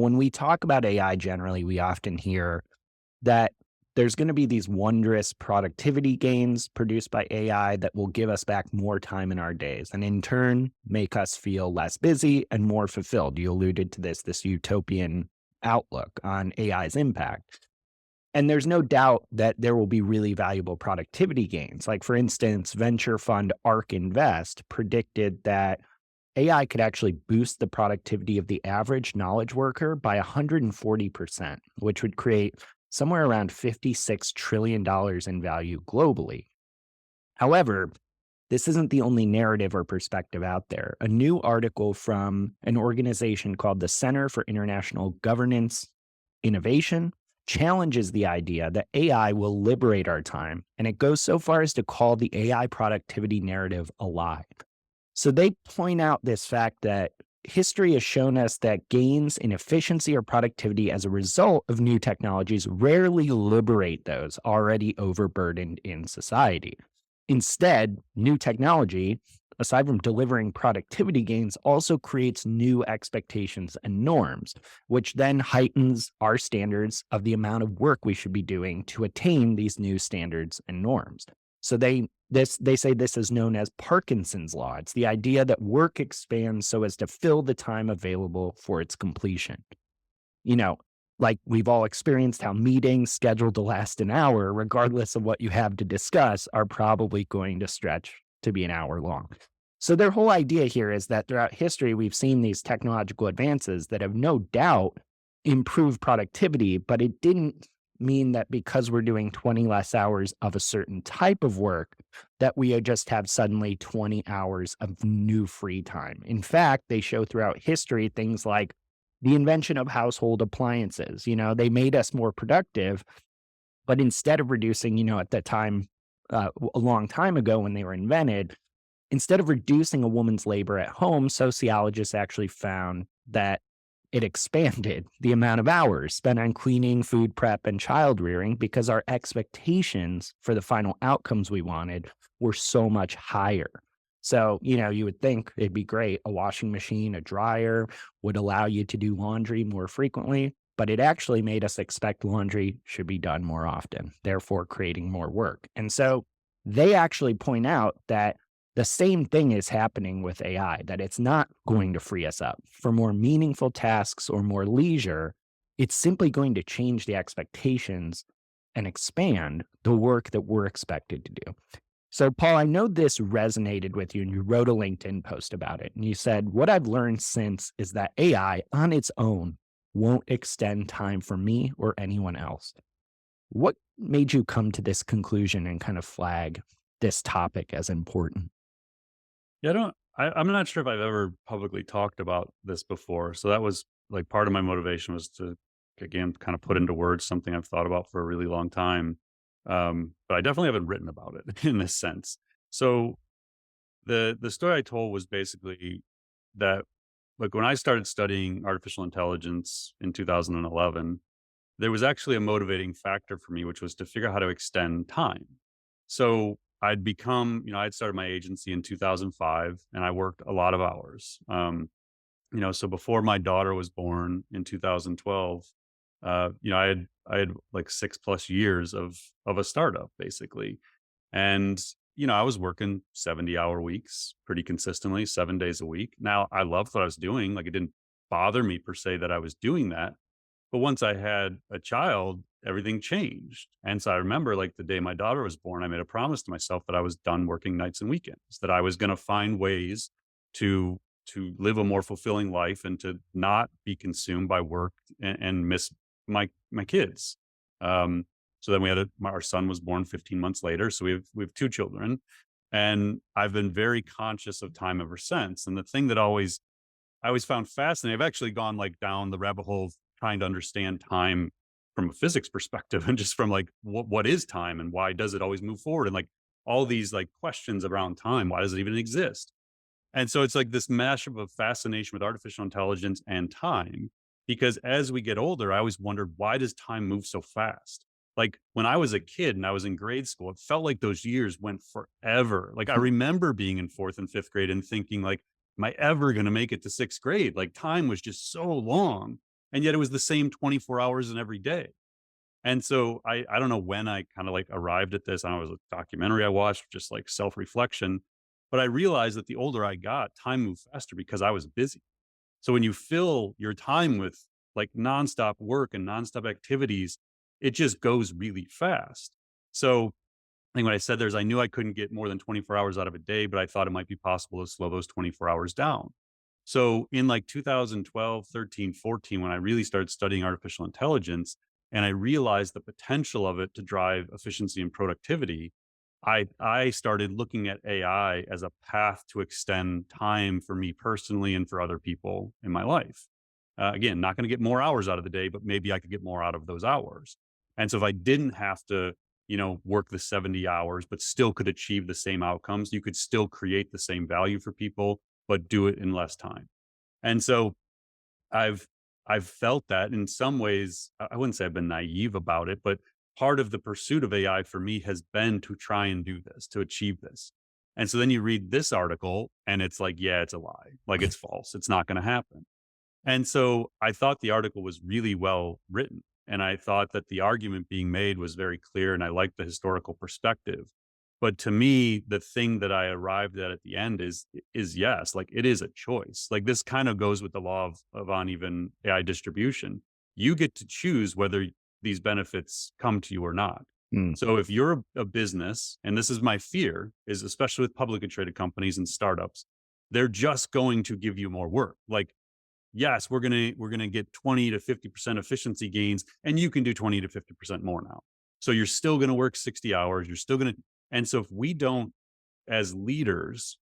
When we talk about AI generally, we often hear that there's going to be these wondrous productivity gains produced by AI that will give us back more time in our days and in turn make us feel less busy and more fulfilled. You alluded to this utopian outlook on AI's impact. And there's no doubt that there will be really valuable productivity gains. Like, for instance, venture fund ARK Invest predicted that AI could actually boost the productivity of the average knowledge worker by 140%, which would create somewhere around $56 trillion in value globally. However, this isn't the only narrative or perspective out there. A new article from an organization called the Center for International Governance Innovation challenges the idea that AI will liberate our time, and it goes so far as to call the AI productivity narrative a lie. So they point out this fact that history has shown us that gains in efficiency or productivity as a result of new technologies rarely liberate those already overburdened in society. Instead, new technology, aside from delivering productivity gains, also creates new expectations and norms, which then heightens our standards of the amount of work we should be doing to attain these new standards and norms. So they say this is known as Parkinson's law. It's the idea that work expands so as to fill the time available for its completion. You know, like we've all experienced how meetings scheduled to last an hour, regardless of what you have to discuss, are probably going to stretch to be an hour long. So their whole idea here is that throughout history, we've seen these technological advances that have no doubt improved productivity, but it didn't mean that because we're doing 20 less hours of a certain type of work, that we just have suddenly 20 hours of new free time. In fact, they show throughout history things like the invention of household appliances. They made us more productive, but instead of reducing, at that time, a long time ago when they were invented, instead of reducing a woman's labor at home, sociologists actually found that it expanded the amount of hours spent on cleaning, food prep, and child rearing because our expectations for the final outcomes we wanted were so much higher. So, you would think it'd be great. A washing machine, a dryer would allow you to do laundry more frequently, but it actually made us expect laundry should be done more often, therefore creating more work. And so they actually point out that the same thing is happening with AI, that it's not going to free us up for more meaningful tasks or more leisure. It's simply going to change the expectations and expand the work that we're expected to do. So, Paul, I know this resonated with you and you wrote a LinkedIn post about it. And you said, what I've learned since is that AI on its own won't extend time for me or anyone else. What made you come to this conclusion and kind of flag this topic as important? Yeah, I'm not sure if I've ever publicly talked about this before. So that was like part of my motivation was to, again, kind of put into words something I've thought about for a really long time. But I definitely haven't written about it in this sense. So the story I told was basically that, like, when I started studying artificial intelligence in 2011, there was actually a motivating factor for me, which was to figure out how to extend time. So I'd started my agency in 2005 and I worked a lot of hours. So before my daughter was born in 2012, I had like 6+ years of a startup basically. And, I was working 70-hour weeks pretty consistently, 7 days a week. Now I loved what I was doing. Like, it didn't bother me per se that I was doing that. But once I had a child, everything changed. And so I remember, like, the day my daughter was born, I made a promise to myself that I was done working nights and weekends, that I was going to find ways to live a more fulfilling life and to not be consumed by work and miss my kids. So then our son was born 15 months later. So we have two children, and I've been very conscious of time ever since. And the thing that I always found fascinating, I've actually gone like down the rabbit hole of trying to understand time from a physics perspective and just from like what is time and why does it always move forward, and like all these like questions around time, why does it even exist? And so it's like this mashup of fascination with artificial intelligence and time, because as we get older, I always wondered, why does time move so fast? Like, when I was a kid and I was in grade school, it felt like those years went forever. Like, I remember being in fourth and fifth grade and thinking, like, am I ever going to make it to sixth grade? Like, time was just so long. And yet it was the same 24 hours in every day. And so I don't know when I kind of like arrived at this. I don't know, it was a documentary I watched, just like self-reflection. But I realized that the older I got, time moved faster because I was busy. So when you fill your time with like nonstop work and nonstop activities, it just goes really fast. So I think what I said there is I knew I couldn't get more than 24 hours out of a day, but I thought it might be possible to slow those 24 hours down. So in like 2012, 13, 14, when I really started studying artificial intelligence and I realized the potential of it to drive efficiency and productivity, I started looking at AI as a path to extend time for me personally and for other people in my life. Again, not going to get more hours out of the day, but maybe I could get more out of those hours. And so if I didn't have to, work the 70 hours, but still could achieve the same outcomes, you could still create the same value for people, but do it in less time. And so I've I've felt that in some ways. I wouldn't say I've been naive about it, but part of the pursuit of AI for me has been to try and do this, to achieve this. And so then you read this article and it's like, yeah, it's a lie. Like it's false. It's not going to happen. And so I thought the article was really well written. And I thought that the argument being made was very clear. And I liked the historical perspective. But to me, the thing that I arrived at the end is yes, like it is a choice. Like this kind of goes with the law of uneven AI distribution. You get to choose whether these benefits come to you or not. Mm. So if you're a business, and this is my fear, is especially with publicly traded companies and startups, they're just going to give you more work. Like yes, we're gonna get 20 to 50% efficiency gains, and you can do 20 to 50% more now. So you're still gonna work 60 hours. You're still gonna, and so if we don't, as leaders,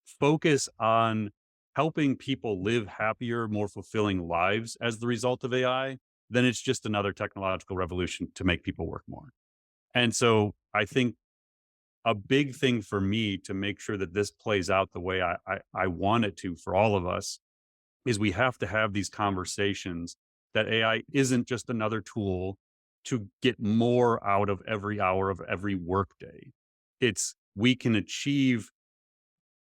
focus on helping people live happier, more fulfilling lives as the result of AI, then it's just another technological revolution to make people work more. And so I think a big thing for me to make sure that this plays out the way I want it to for all of us is we have to have these conversations that AI isn't just another tool to get more out of every hour of every workday. It's we can achieve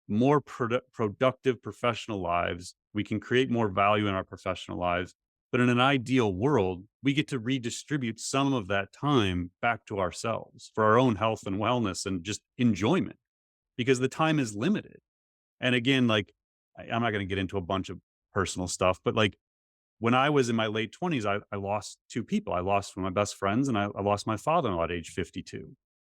more productive professional lives. We can create more value in our professional lives. But in an ideal world, we get to redistribute some of that time back to ourselves for our own health and wellness and just enjoyment because the time is limited. And again, like I'm not going to get into a bunch of personal stuff, but like when I was in my late 20s, I lost two people. I lost one of my best friends and I lost my father-in-law at age 52.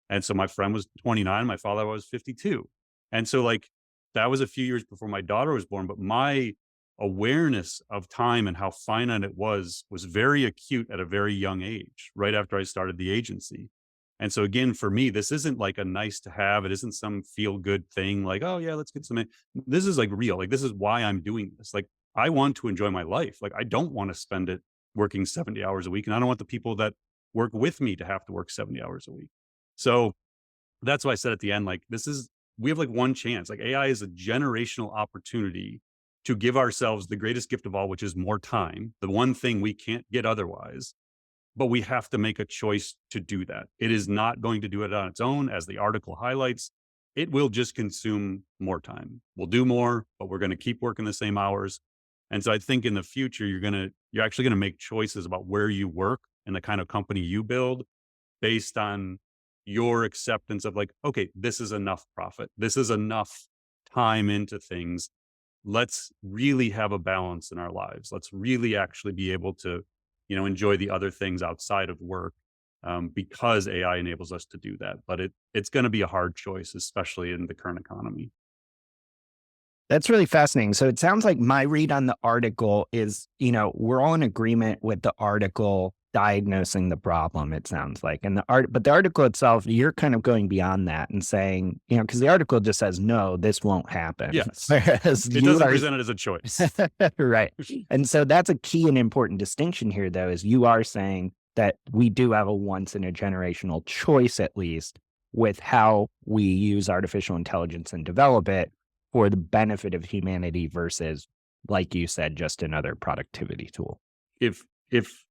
And so my friend was 29, my father was 52. And so like that was a few years before my daughter was born, but my awareness of time and how finite it was very acute at a very young age, right after I started the agency. And so again, for me, this isn't like a nice to have. It isn't some feel good thing like, oh yeah, let's get some. This is like real. Like this is why I'm doing this. Like I want to enjoy my life. Like I don't want to spend it working 70 hours a week. And I don't want the people that work with me to have to work 70 hours a week. So that's why I said at the end, like we have like one chance. Like AI is a generational opportunity to give ourselves the greatest gift of all, which is more time, the one thing we can't get otherwise, but we have to make a choice to do that. It is not going to do it on its own, as the article highlights. It will just consume more time. We'll do more, but we're going to keep working the same hours. And so I think in the future, you're actually going to make choices about where you work and the kind of company you build based on your acceptance of like, okay, this is enough profit. This is enough time into things. Let's really have a balance in our lives. Let's really actually be able to, enjoy the other things outside of work because AI enables us to do that. But it's going to be a hard choice, especially in the current economy. That's really fascinating. So it sounds like my read on the article is, we're all in agreement with the article diagnosing the problem, it sounds like. And but the article itself, you're kind of going beyond that and saying, because the article just says, no, this won't happen. Yes. Whereas It you doesn't are present it as a choice. right. And so that's a key and important distinction here, though, is you are saying that we do have a once in a generational choice, at least, with how we use artificial intelligence and develop it for the benefit of humanity versus, like you said, just another productivity tool. If if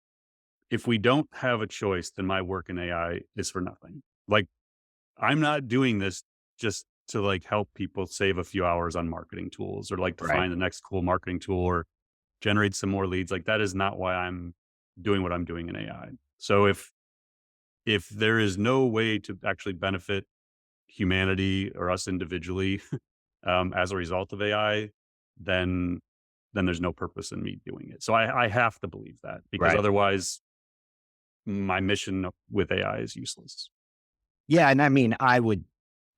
if we don't have a choice, then my work in AI is for nothing. Like I'm not doing this just to like help people save a few hours on marketing tools or like to Right. find the next cool marketing tool or generate some more leads. Like that is not why I'm doing what I'm doing in AI. So if there is no way to actually benefit humanity or us individually as a result of AI, then there's no purpose in me doing it. So I have to believe that because Right. otherwise my mission with AI is useless. Yeah, and I mean, I would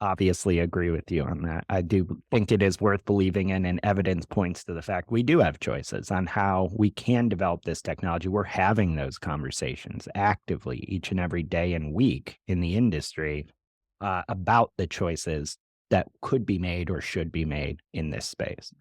obviously agree with you on that. I do think it is worth believing in, and evidence points to the fact we do have choices on how we can develop this technology. We're having those conversations actively each and every day and week in the industry about the choices that could be made or should be made in this space.